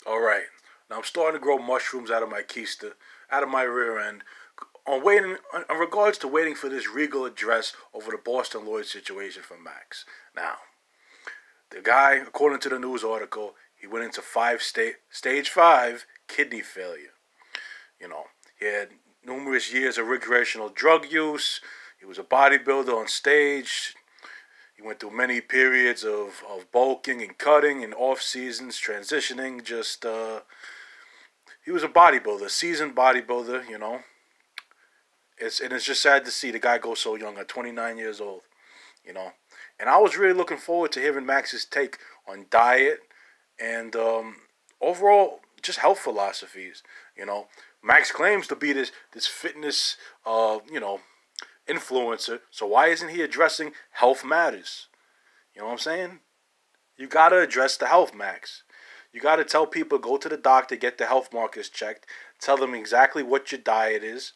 All right. Now I'm starting to grow mushrooms out of my keister, out of my rear end. In regards to waiting for this regal address over the Bostin Loyd situation from Max. Now, the guy, according to the news article, he went into stage 5 kidney failure. You know, he had numerous years of recreational drug use. He was a bodybuilder on stage. He went through many periods of bulking and cutting and off seasons, transitioning. He was a bodybuilder, seasoned bodybuilder. It's just sad to see the guy go so young, at 29 years old. And I was really looking forward to hearing Max's take on diet and overall just health philosophies. Max claims to be this fitness influencer. So why isn't he addressing health matters? You know what I'm saying? You gotta address the health, Max. You gotta tell people, go to the doctor, get the health markers checked, tell them exactly what your diet is,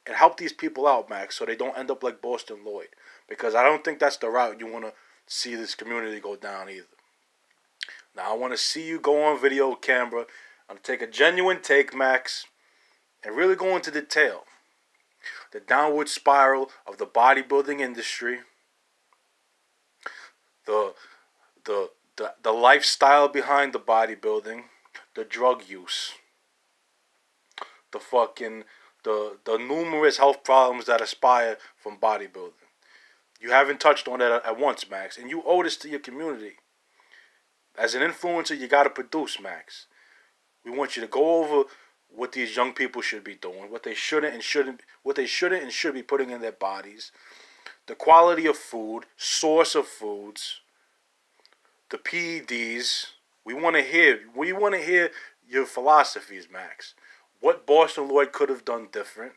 and help these people out, Max, so they don't end up like Bostin Loyd. Because I don't think that's the route you want to see this community go down either. Now, I want to see you go on video camera. I'm going to take a genuine take, Max, and really go into detail. The downward spiral of the bodybuilding industry, the lifestyle behind the bodybuilding, the drug use, the numerous health problems that aspire from bodybuilding. You haven't touched on that at once, Max, and you owe this to your community. As an influencer, you got to produce, Max. We want you to go over what these young people should be doing, what they should and should be putting in their bodies, the quality of food, source of foods, the PEDs. We want to hear your philosophies, Max. What Bostin Loyd could have done different.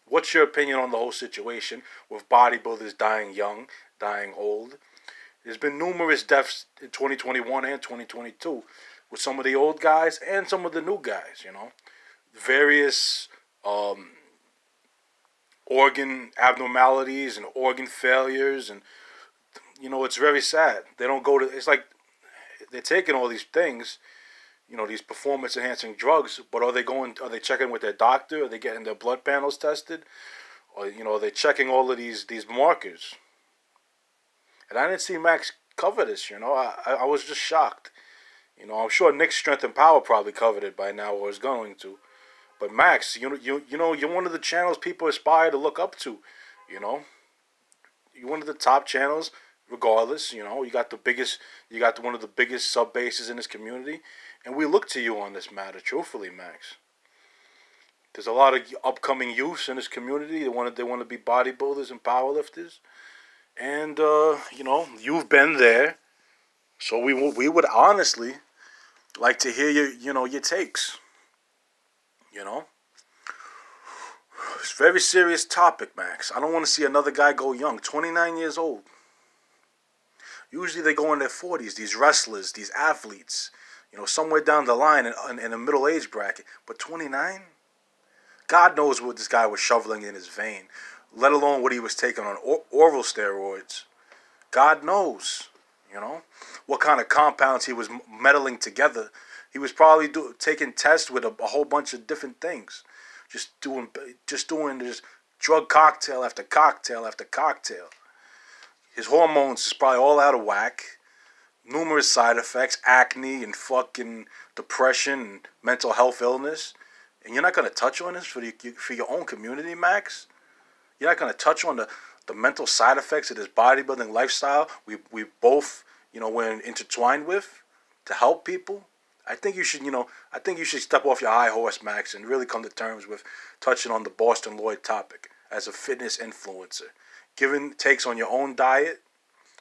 What's your opinion on the whole situation with bodybuilders dying young, dying old? There's been numerous deaths in 2021 and 2022 with some of the old guys and some of the new guys, Various organ abnormalities and organ failures, and it's very sad. They don't go to, it's like they're taking all these things, these performance enhancing drugs, but are they checking with their doctor? Are they getting their blood panels tested? Or, are they checking all of these markers? And I didn't see Max cover this, I was just shocked. I'm sure Nick's Strength and Power probably covered it by now, or is going to. But Max, you're one of the channels people aspire to look up to, You're one of the top channels, regardless, you got one of the biggest sub bases in this community, and we look to you on this matter, truthfully, Max. There's a lot of upcoming youths in this community. They want to be bodybuilders and powerlifters, and you've been there, so we would honestly like to hear your takes. It's a very serious topic, Max. I don't want to see another guy go young, 29 years old. Usually they go in their 40s, these wrestlers, these athletes, somewhere down the line in a middle age bracket. But 29? God knows what this guy was shoveling in his vein, let alone what he was taking on oral steroids. God knows, what kind of compounds he was meddling together. He was probably taking tests with a whole bunch of different things. Just doing this drug cocktail after cocktail after cocktail. His hormones is probably all out of whack. Numerous side effects, acne and fucking depression and mental health illness. And you're not going to touch on this for your own community, Max? You're not going to touch on the mental side effects of this bodybuilding lifestyle we both, we're intertwined with to help people? I think you should step off your high horse, Max, and really come to terms with touching on the Bostin Loyd topic as a fitness influencer. Giving takes on your own diet,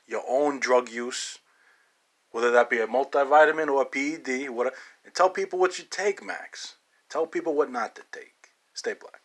your own drug use, whether that be a multivitamin or a PED, and tell people what you take, Max. Tell people what not to take. Stay black.